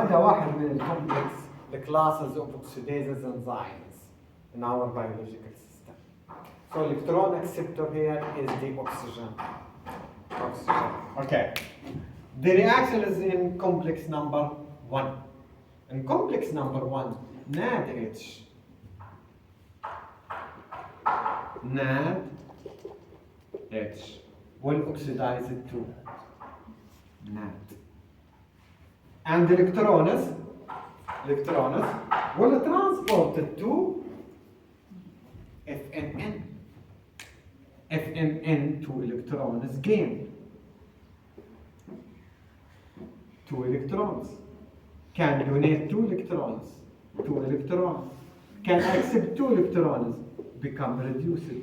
وهذا واحد من الكومبلكس the classes of oxidases enzymes in our biological system. So electron acceptor here is the oxygen. Okay. The reaction is in complex number 1. In complex number 1, NADH will oxidize it to NAD. And electrons will transport it to FNN. FNN, 2 electrons gain. 2 electrons. Can donate 2 electrons. 2 electrons. Can accept 2 electrons. Become reduced.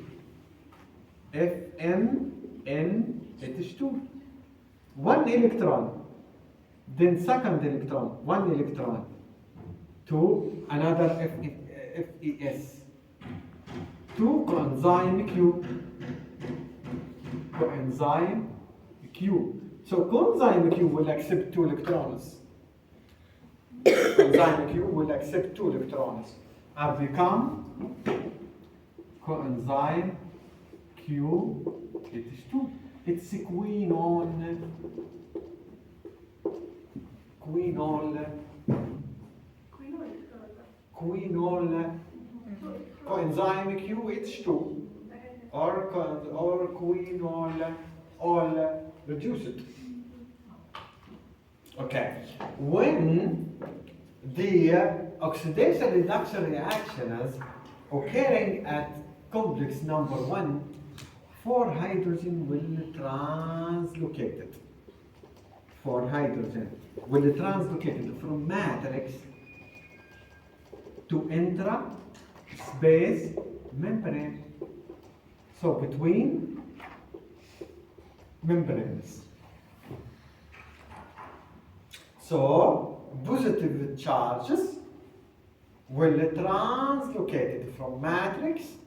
FNNH2. 1 electron. Then second electron, 1 electron. To another FES. 2 coenzyme Q. Coenzyme Q. So coenzyme Q will accept 2 electrons. Coenzyme Q will accept 2 electrons and become coenzyme QH2. It's a quinol. Coenzyme QH2 or quinol all reduced. Okay. When the oxidation reduction reaction is occurring at complex number 1, 4 hydrogen will translocate it. 4 hydrogen will translocate it from matrix to intra-space membrane. So between membranes. So positive charges will translocate it from matrix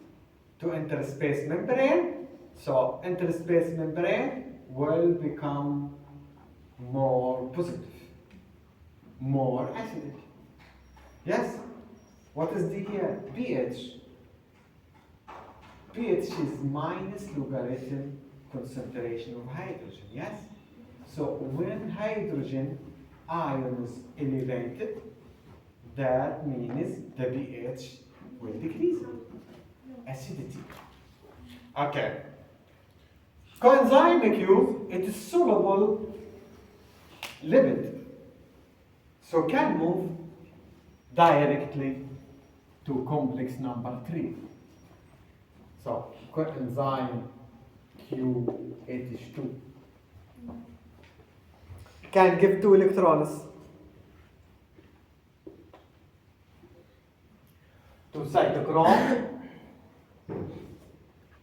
to interspace membrane. So interspace membrane will become more positive, more acidic. Yes? What is the pH? pH is minus logarithm concentration of hydrogen. Yes? So when hydrogen ion is elevated, that means the pH will decrease. Acidity. Okay. Coenzyme Q, it is soluble lipid, so can move directly to complex number 3. So coenzyme QH2 can give 2 electrons to cytochrome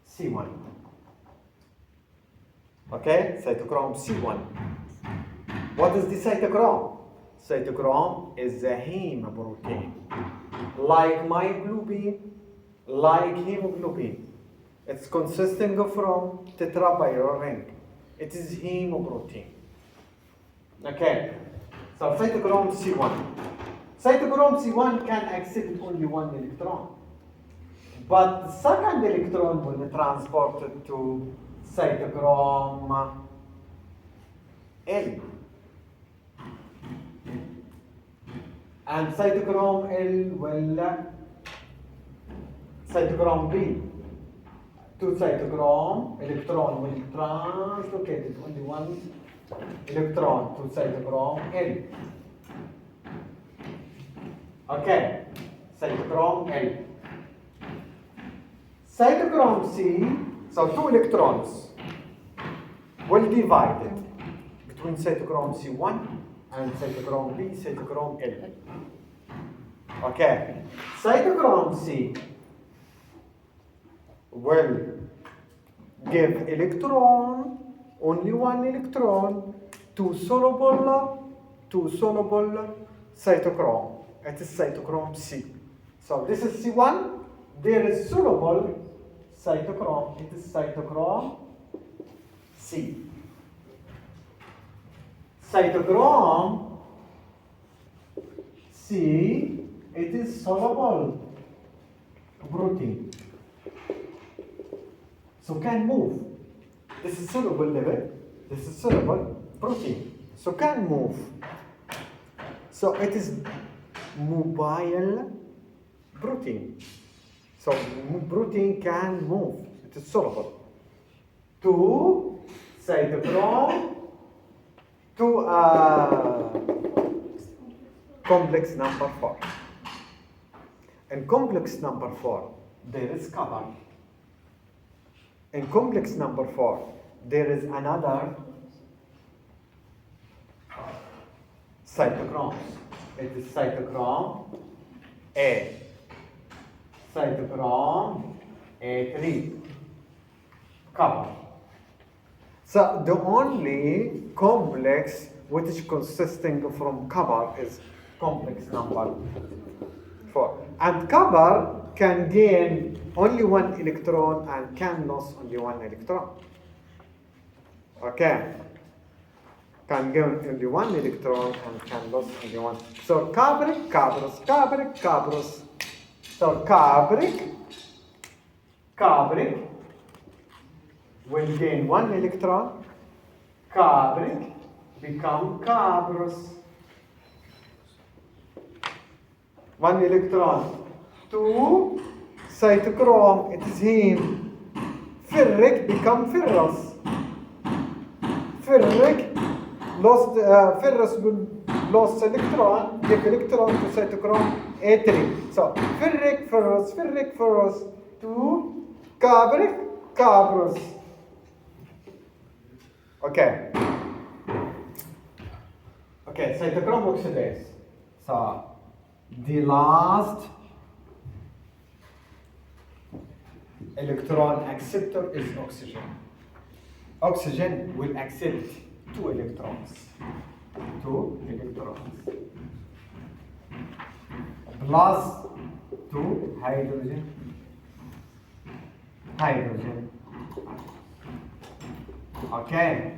C1. Okay, cytochrome C1. What is the cytochrome? Cytochrome is a heme protein, like myoglobin, like hemoglobin. It's consisting from tetrabyral ring. It is heme protein. Okay, so cytochrome C1. Cytochrome C1 can accept only 1 electron, but the second electron will be transported to cytochrome L. And cytochrome L will cytochrome B to cytochrome electron will translocate only 1 electron to cytochrome L. Okay, cytochrome L. Cytochrome C, so 2 electrons will divide it between cytochrome C1 and cytochrome B, cytochrome L. Okay, cytochrome C will give electron, only 1 electron, to soluble cytochrome. It is cytochrome C. So this is C1. There is soluble cytochrome. It is cytochrome C. Cytochrome C, it is soluble protein. So can move. This is soluble lipid. This is soluble protein. So can move. So it is mobile protein. So protein can move. It is soluble. To cytochrome to complex number 4. In complex number 4, there is carbon. In complex number 4, there is another cytochrome. It is cytochrome A. Cytochrome A3. Carbon. So the only complex which is consisting from copper is complex number 4. And copper can gain only 1 electron and can lose only 1 electron. Okay. Can gain only 1 electron and can lose only 1. So cupric, cuprous, cupric, cuprous. So cupric will gain 1 electron. Cupric become cuprous. 1 electron. 2 cytochrome, it is heme. Ferric become ferrous. Ferric lost ferrous will lost electron, give electron to cytochrome A3. So ferric ferrous 2 cupric cuprous. Okay. Okay, cytochrome oxidase. So the last electron acceptor is oxygen. Oxygen will accept 2 electrons. 2 electrons. Plus 2 hydrogen. Hydrogen. Okay.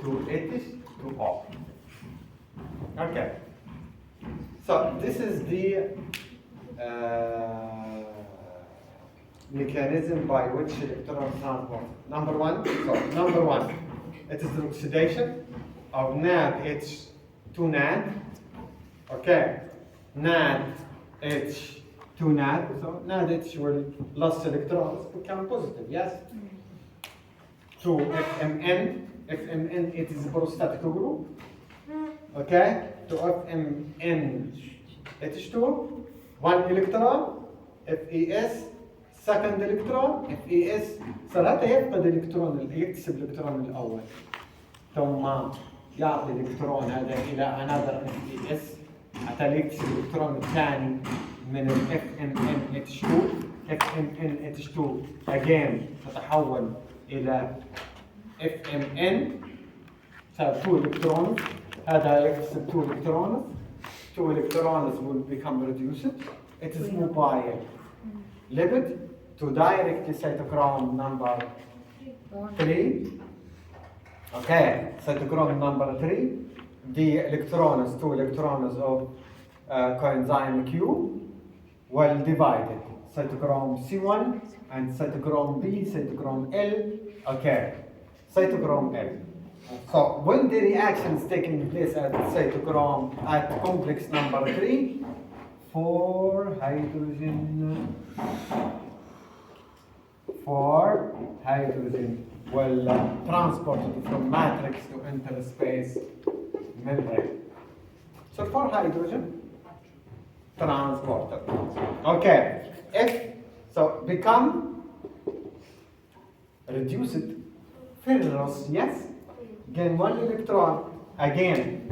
2 H, 2 O. Okay. So this is the mechanism by which electron transport. Number one, it is the oxidation of NADH to NAD. Okay, NADH to NAD. So NADH will lose electrons, become positive. Yes. To FMN. FMN, it is a prostatic group. Okay, to FMN H2, 1 electron, FES, second electron, FES، صار حتى يفقد الإلكترون، يكتسب الإلكترون الأول، ثم يعطي الإلكترون هذا إلى another FES حتى يكتسب الإلكترون الثاني من ال FMN H2، FMN H2 again تتحول إلى FMN، صار 2 electrons. هذا يكتسب 2 electrons. 2 electrons will become reduced. It is mobile lipid to directly cytochrome number 3. Okay, cytochrome number 3. The electrons, 2 electrons of coenzyme Q, well divided. Cytochrome C1 and cytochrome B, cytochrome L. Okay, cytochrome L. So when the reaction is taking place at cytochrome at complex number 3, 4 hydrogen will transported from matrix to interspace membrane. So 4 hydrogen transported. Okay, so become reduced ferrous, yes. Gain 1 electron. Again,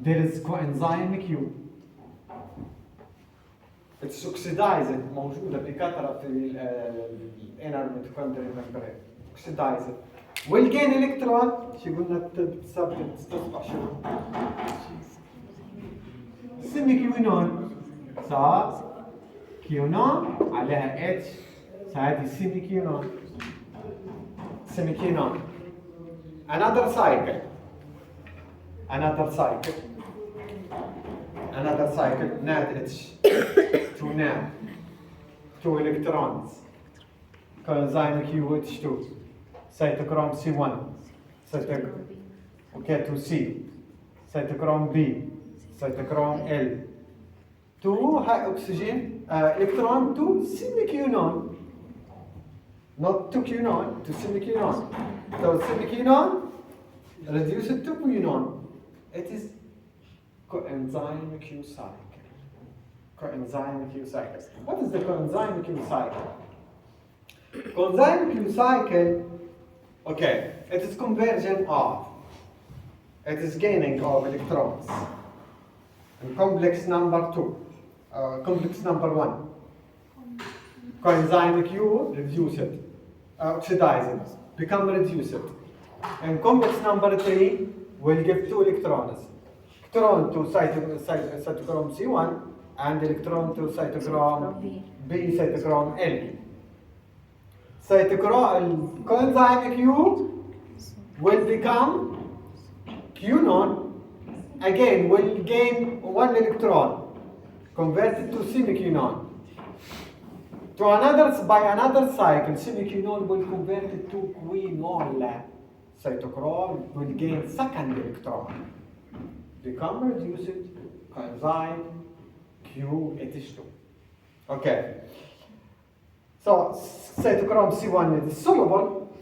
there is coenzyme Q. It's oxidized موجودة بكثرة في الانر mitochondrial membrane. Oxidized. Will gain electron. شو قلنا تستصبح شو؟ سمي كيونون. صح؟ كيونون عليها H. هذه سمي كيونون. سمي كيونون. Another cycle. another cycle, NADH, 2 NAD, 2 electrons, coenzyme QH2, cytochrome C1, okay, to C, cytochrome B, cytochrome L, 2 high oxygen electron to semiquinone, not to quinone, to semiquinone. So semiquinone reduce it to quinone. It is coenzyme Q cycle. Coenzyme Q cycle. What is the coenzyme Q cycle? Coenzyme Q cycle, okay, it is conversion of, it is gaining of electrons. And complex number 2, complex number 1. Coenzyme Q, reduce it, oxidize it, become reduced. And complex number 3 will give 2 electrons. Electron to cytochrome C1 and electron to cytochrome B, cytochrome L. Coenzyme Q will become quinone, again will gain 1 electron, converted to semiquinone. By another cycle, semiquinone will convert it to quinol. Cytochrome will gain 2nd electron, become reduced coenzyme QH2. Okay. So cytochrome C1 is soluble,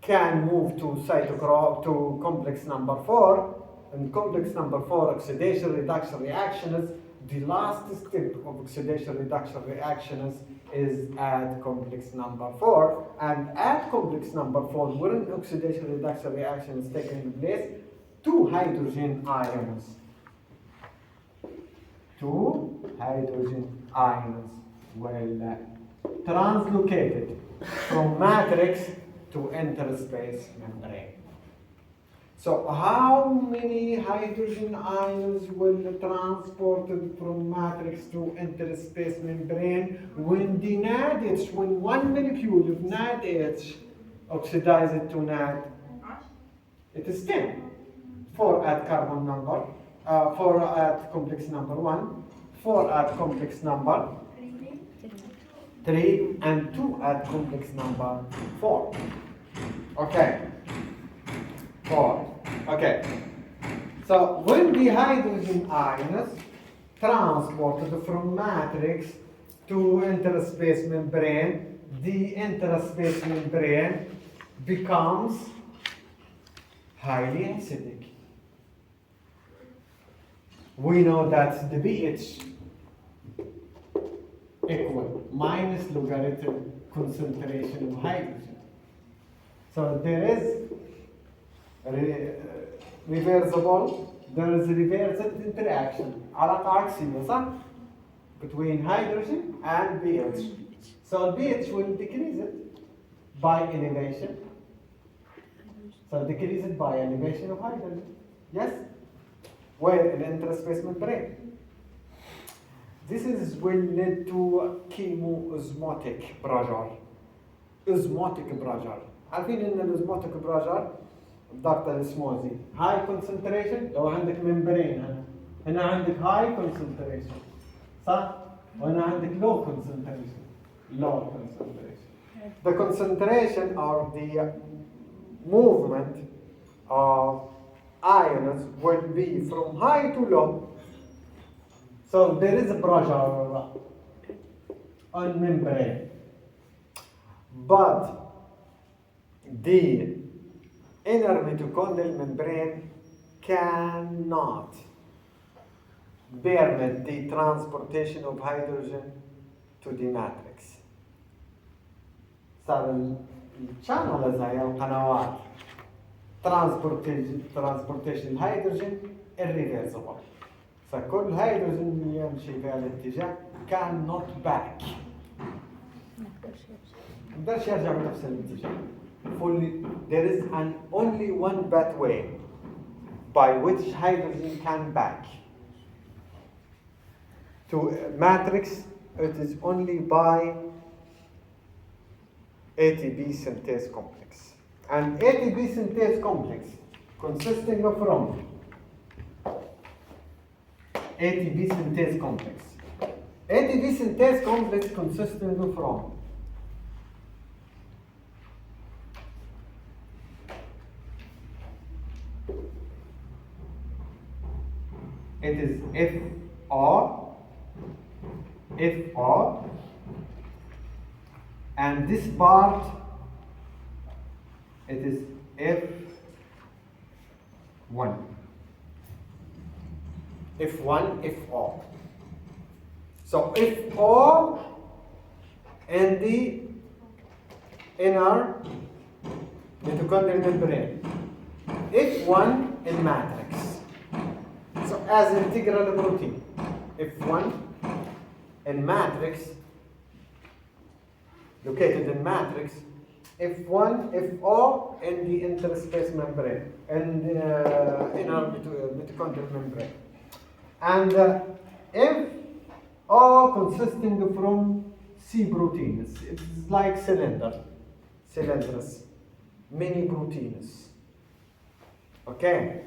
can move to complex number 4, and complex number 4 oxidation reduction reactions. The last step of oxidation reduction reactions is at complex number 4, and at complex number 4, when oxidation reduction reaction is taking place, 2 hydrogen ions. 2 hydrogen ions will translocated from matrix to interspace membrane. So how many hydrogen ions will be transported from matrix to interspace membrane when the NADH, when 1 molecule of NADH oxidizes to NAD? It is 10. 4 at carbon number, 4 at complex number 1, 4 at complex number 3, and 2 at complex number 4. Okay. 4. Okay. So when the hydrogen ions transported from matrix to interspace membrane, the interspace membrane becomes highly acidic. We know that the pH equal minus logarithm concentration of hydrogen. So there is reversible, there is reversible interaction, علاقة عكسية صح? Between hydrogen and pH. So pH will decrease it by elevation. So decrease it by elevation of hydrogen. Yes? Where in the interspace membrane. This will lead to chemoosmotic pressure. Osmotic pressure. عارفين ان الاسموتيك بريشر الضغط الاسموزي هاي كونسنتريشن لو عندك ممبرين هنا عندك هاي كونسنتريشن صح؟ وهنا عندك لو كونسنتريشن The concentration or the movement of ions will be from high to low. So there is a pressure on membrane, but the inner mitochondrial membrane cannot permit the transportation of hydrogen to the matrix. صار الشانلز هاي القنوات transportation hydrogen irreversible. فكل هيدروجين يمشي في الاتجاه cannot back. ما يقدرش يرجع بنفس الاتجاه. There is only one pathway by which hydrogen can back to matrix. It is only by ATP synthase complex. And ATP synthase complex consisting of from ATP synthase complex. ATP synthase complex consisting from it is FR, and this part it is F1, FR. So FR in the inner mitochondrial membrane, F1 in matrix. So as integral protein, F1 in matrix, located in matrix, F1, FO in the interspace membrane, and inner mitochondrial membrane. And FO consisting from C proteins. It's like cylinders, many proteins. Okay?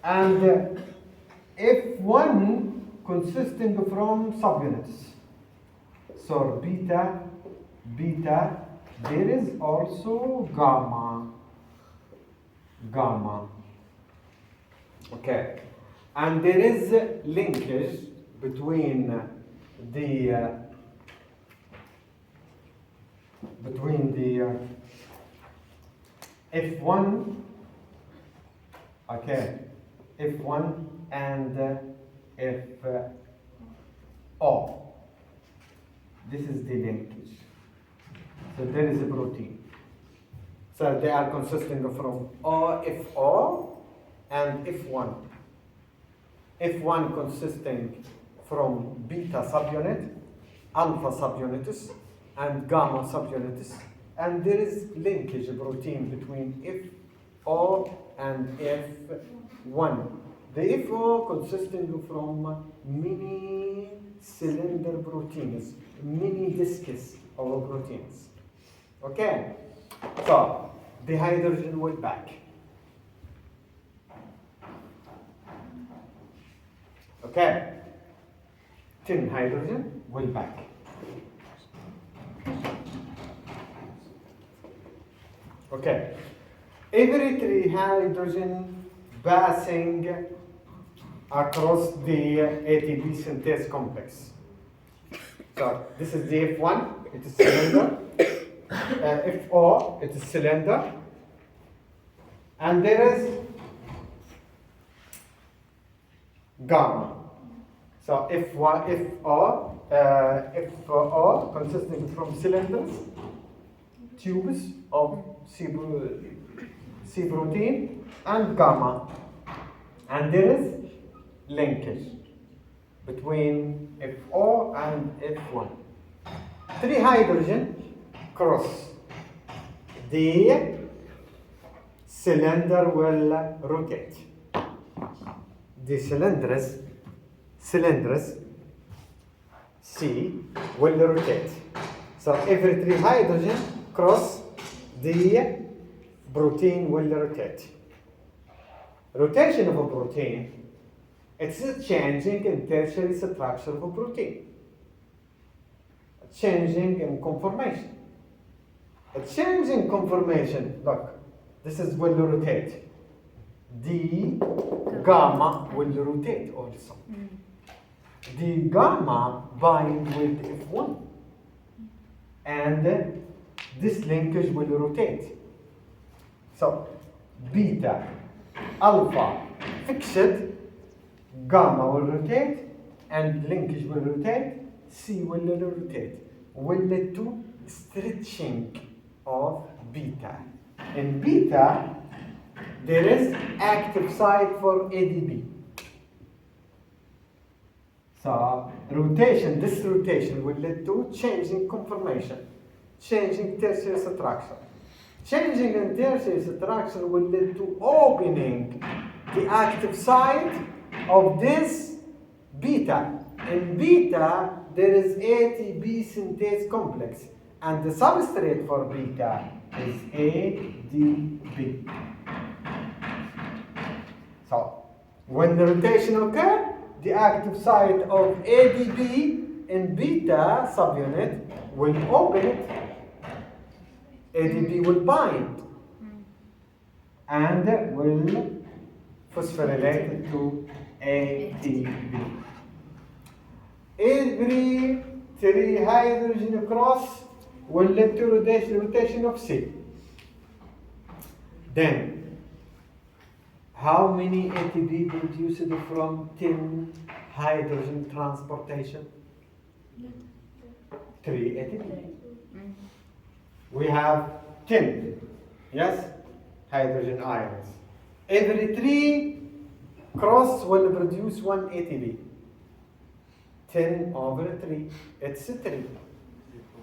And F1 consisting from subunits. So beta, there is also gamma. Okay. And there is linkage between the F1, okay, F1 and FO. This is the linkage. So there is a protein. So they are consisting from FO and F1. F1 consisting from beta subunit, alpha subunitis, and gamma subunitis. And there is linkage protein between FO and F1. The FO consisting from mini cylinder proteins, mini discs of proteins. Okay? So, the hydrogen will back. Okay? 10 hydrogen will back. Okay. Every 3 hydrogen passing across the ATP synthase complex. So this is the F1, it is cylinder. FO, it is cylinder. And there is gamma. So FO consisting from cylinders, tubes of C protein, and gamma. And there is linkage between FO and F1. 3 hydrogen cross. The cylinder will rotate. The cylinders C will rotate. So every 3 hydrogen cross, the protein will rotate. Rotation of a protein, it's a changing in tertiary structure of a protein. A changing in conformation. A change in conformation, look, this is will rotate. The gamma will rotate also. The gamma bind with F1. And this linkage will rotate. So, beta, alpha, fixed, gamma will rotate, and linkage will rotate, C will rotate, will lead to stretching of beta. In beta, there is active site for ADP. So rotation, this rotation will lead to changing conformation, changing tertiary structure. Changing in tertiary structure will lead to opening the active site of this beta. In beta, there is ATP synthase complex, and the substrate for beta is ADP. So, when the rotation occurs, the active site of ADP in beta subunit will open it. ADP will bind and will phosphorylate it to ATP. Every 3 hydrogen cross will lead to rotation of C. Then, how many ATP produced from 10 hydrogen transportation? 3 ATP. We have 10, yes, hydrogen ions. Every 3 cross will produce 1 ATP. 10 over 3, it's 3.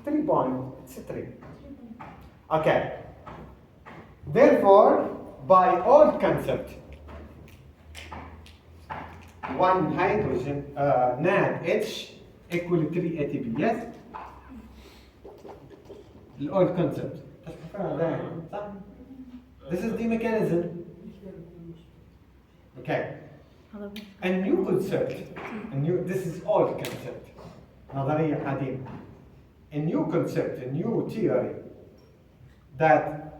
3 point, it's 3. Okay. Therefore, by old concept, 1 hydrogen NaDH equal 3 ATP, yes? The old concept. This is the mechanism. Okay. A new concept, this is old concept. نظرية قديمة. A new concept, a new theory that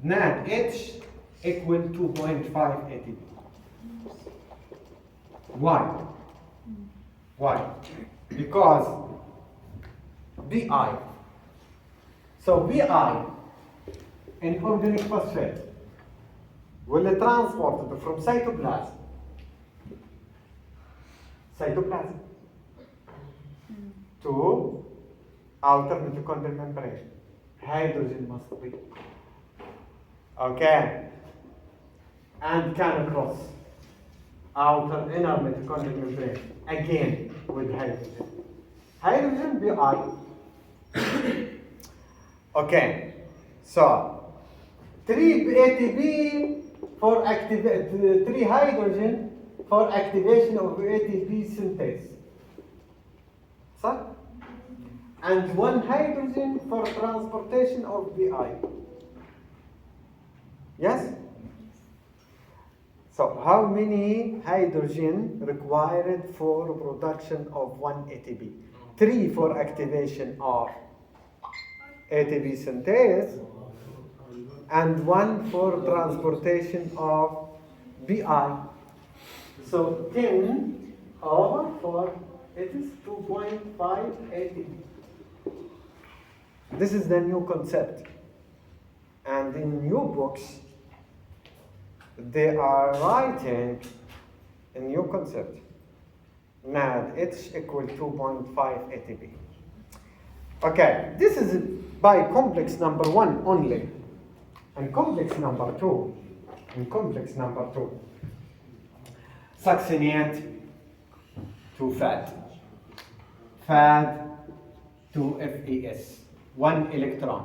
NaDH equal 2.5 ATP. Why? Why? Because Bi. So Bi in organic phosphate will transport from cytoplasm to outer mitochondrial membrane. Hydrogen must be. Okay. And can cross outer inner mitochondrial membrane again with hydrogen. Hydrogen Bi. Okay. So 3 ATP for 3 hydrogen for activation of ATP synthase. So, and 1 hydrogen for transportation of Bi. Yes? So, how many hydrogen required for production of 1 ATP? 3 for activation of ATP synthase, and 1 for transportation of Bi. So 10 over 4, it is 2.5 ATP. This is the new concept. And in new books, they are writing a new concept. NaDH equal 2.5 ATP. Okay, this is by complex number 1 only. And complex number 2, succinate to fat, fat to FAS, 1 electron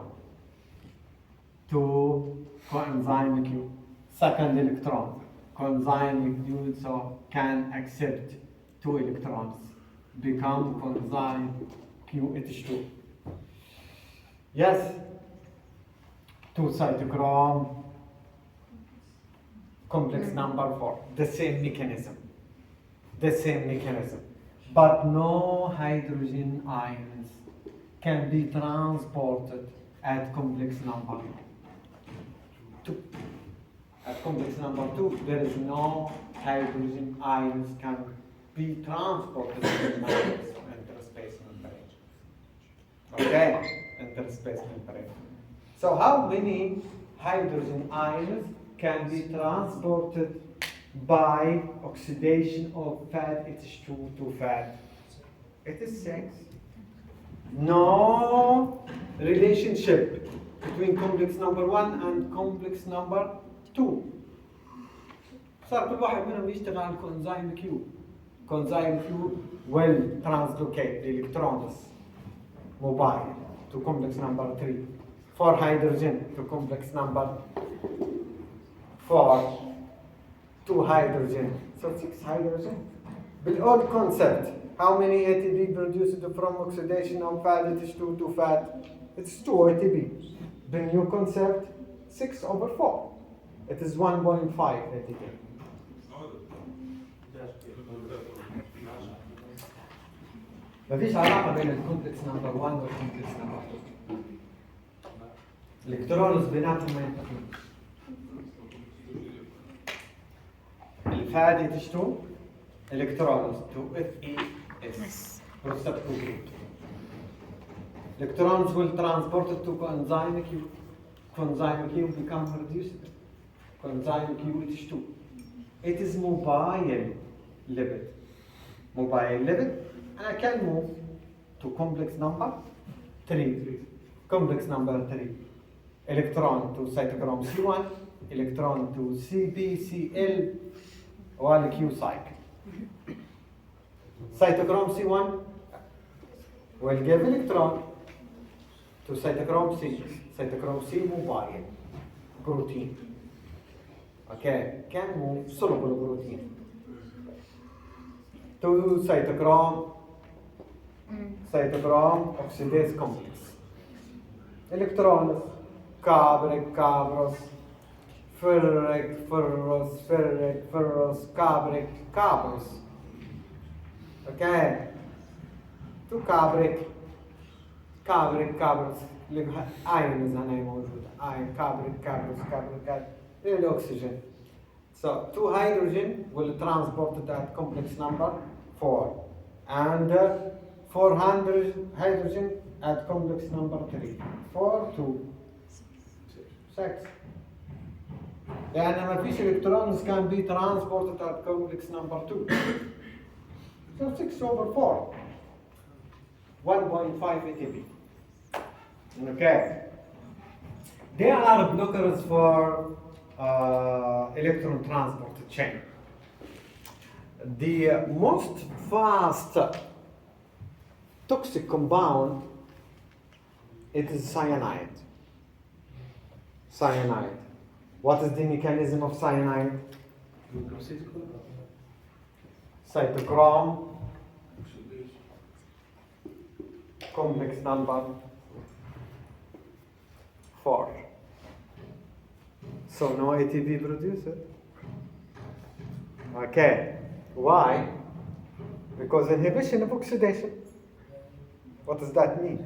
to coenzyme Q, second electron, coenzyme Q, so can accept 2 electrons, become coenzyme QH2. Yes, 2 cytochrome, complex number 4, the same mechanism, but no hydrogen ions can be transported at complex number 2. At complex number 2, there is no hydrogen ions can be transported in interspace membrane. Okay, interspace membrane. So how many hydrogen ions can be transported by oxidation of fat H2 to fat? It is 6. No relationship between complex number 1 and complex number 2. صار كل واحد منهم يشتغل على الكونزايم Q. Coenzyme Q will translocate the electrons mobile to complex number 3. 4 hydrogen to complex number 4. 2 hydrogen. So 6 hydrogen. With concept, how many ATP produced from oxidation of fat H2 to fat? It's 2 ATP. The new concept, 6 over 4. It is 1.5 ATP. ما فيش علاقة بين الكومبلكس نمبر 1 والكومبلكس نمبر 2. الالكترونز بيناتهم ما ينتقلوش. الفادي تشتو الكترونز تو FeS بروستاتيك جروب. Electrons will transport it to coenzyme Q. Coenzyme Q become reduced. Coenzyme Q H2. It is mobile lipid. Mobile lipid, and I can move to complex number 3. Complex number 3. Electron to cytochrome C1, electron to CBCl, while Q cycle. Cytochrome C1 will give electron to cytochrome C. Cytochrome C mobile protein. Okay, can move soluble protein to cytochrome oxidase complex. Electrons cabric, cabros, ferric, ferrous, ferric, ferrous, cabric, cabros. Okay, to cabric, cabros. Ions هنا موجودة. Ion, cabric, cabros, cabric, oxygen. So 2 hydrogen will transport it at complex number 4, and 400 hydrogen at complex number 3. 4 to 6. يعني ما فيش electrons can be transported at complex number 2. So 6/4. 1.5 ATP. Okay. They are blockers for electron transport chain. The most fast toxic compound, it is cyanide. Cyanide. What is the mechanism of cyanide? Cytochrome complex number 4. So no ATP producer. Okay. Why? Because inhibition of oxidation. What does that mean?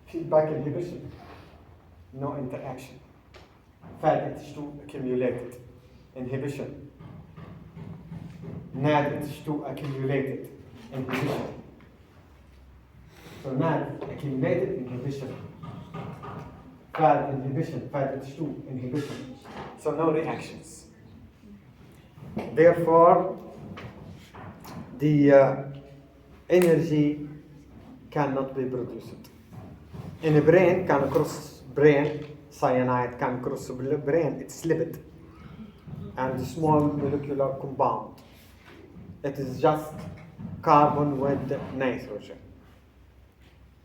Feedback inhibition. No interaction. Fatty H2 accumulated. Inhibition. NAD H2 accumulated. Inhibition. So NAD accumulated inhibition. Fat inhibition, fat H2 inhibition. So no reactions. Therefore, the energy cannot be produced. In a brain, can cross brain, cyanide can cross brain, it's lipid and small molecular compound. It is just carbon with nitrogen.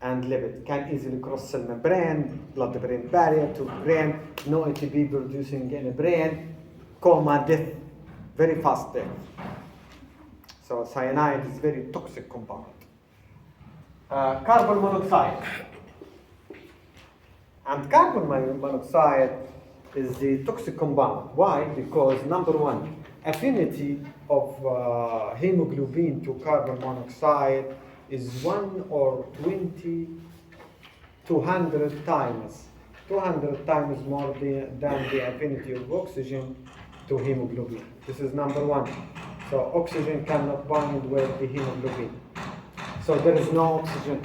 And lipid can easily cross cell membrane, blood-brain barrier to brain, no ATP producing in a brain, coma, death, very fast death. So cyanide is very toxic compound. Carbon monoxide. And carbon monoxide is the toxic compound. Why? Because number 1, affinity of hemoglobin to carbon monoxide is 1 or 20 to 100 times. 200 times more than the affinity of oxygen to hemoglobin. This is number 1. So oxygen cannot bind with the hemoglobin. So there is no oxygen.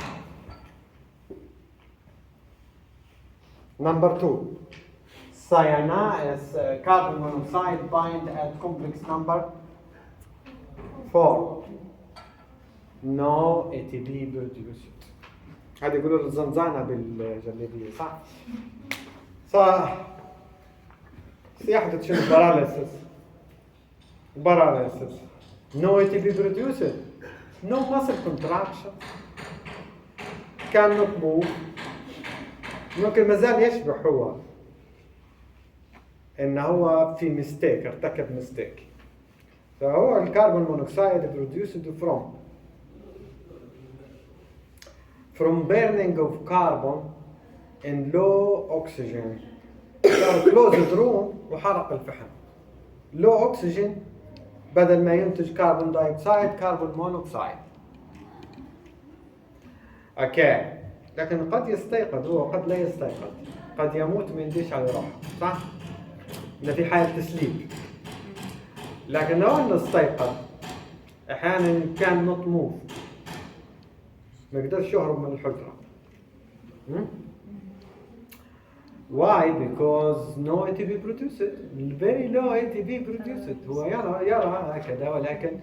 Number 2, cyanide, carbon monoxide bind at complex number 4. No ATP produced. هذا يقولوا الزنزانة بالجليبية صح؟ صح. يحدث شنو paralysis. No ATP produced. No muscle contraction. Cannot move. ممكن مازال يشبح هو إن هو في ميستيك ارتكب ميستيك. فهو الكربون مونوكسيد produced from burning of carbon in low oxygen. closed room وحرق الفحم. low oxygen بدل ما ينتج كربون دايوكسيد كربون مونوكسيد. اوكي، لكن قد يستيقظ هو قد لا يستيقظ، قد يموت ما ينديش على روحه، صح؟ إنه في حالة تسليم. لكن لو انه استيقظ احيانا كان نوت موف، ما يقدرش يهرب من الحجرة. Why? Because no ATP produced. Very low ATP produced. هو يرى هكذا، ولكن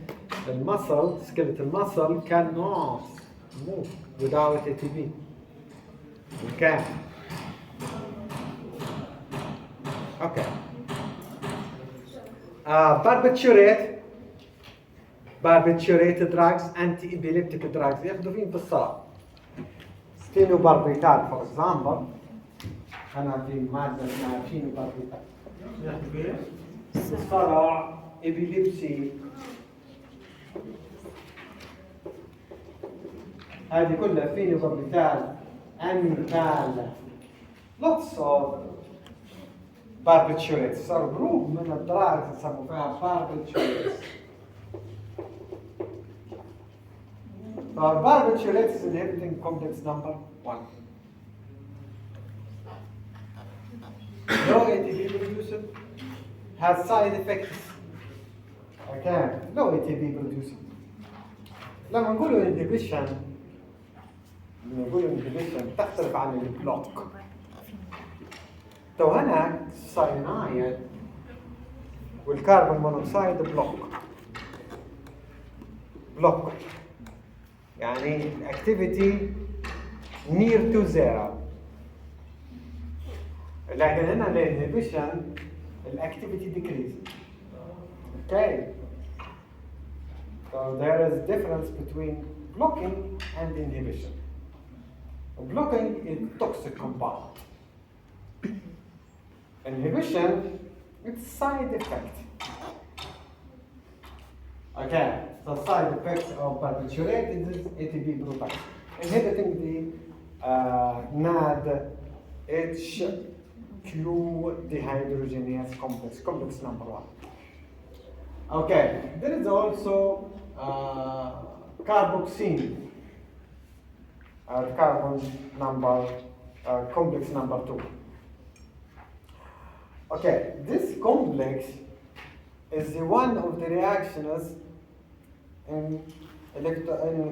المسل skeletal muscle cannot move without ATP. Okay. Okay. Barbiturate drugs, anti-epileptic drugs ياخذوا فين بالصلاة. فينوباربيتال for example. أنا في مادة اسمها فينوباربيتال. صرع، إبيليبسي. هذه كلها فينوباربيتال، أميتال. Lots of barbiturates. صار جروب من الدراجز يسموا فيها barbiturates. Barbiturates is inhibiting complex number 1. Low ATP producing has side effects. Okay, low ATP producing. لما نقولوا inhibition تختلف عن البلوك. تو هنا الساينايد والكربون مونوكسيد بلوك يعني activity near to zero. لكن هنا الانهبيشن الاكتيفيتي decrease. Okay. So there is difference between blocking and inhibition. Blocking is toxic compound. Inhibition, it's side effect. Okay, so side effects of barbiturate is ATP production. Inhibiting the NAD HQ dehydrogenase complex number 1. Okay, there is also carboxyl, carbon number complex number 2. Okay, this complex is the one of the reactions in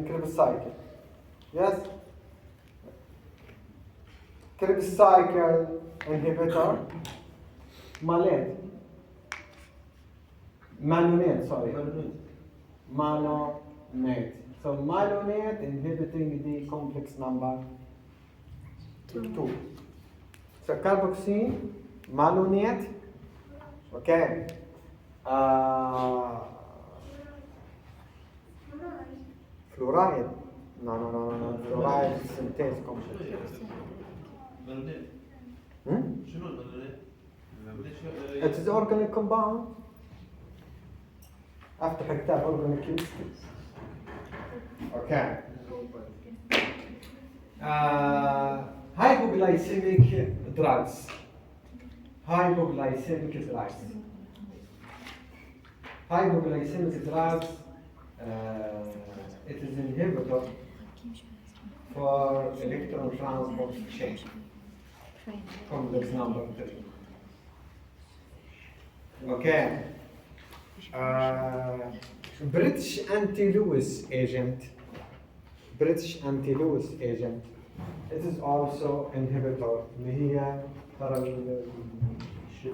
Krebs cycle. Yes? Krebs cycle inhibitor, malonate. So malonate inhibiting the complex number 2. So carboxyl, malonate, okay. Fluoride. No. Fluoride synthase complex. It is organic compound. أفتح كتاب organic chemistry. Okay. Hypoglycemic drugs. Hypoglycemic drugs. It is inhibitor for electron transport chain. Complex number 3. Okay. British anti-Lewis agent. It is also inhibitor. اللي هي ترى الشيء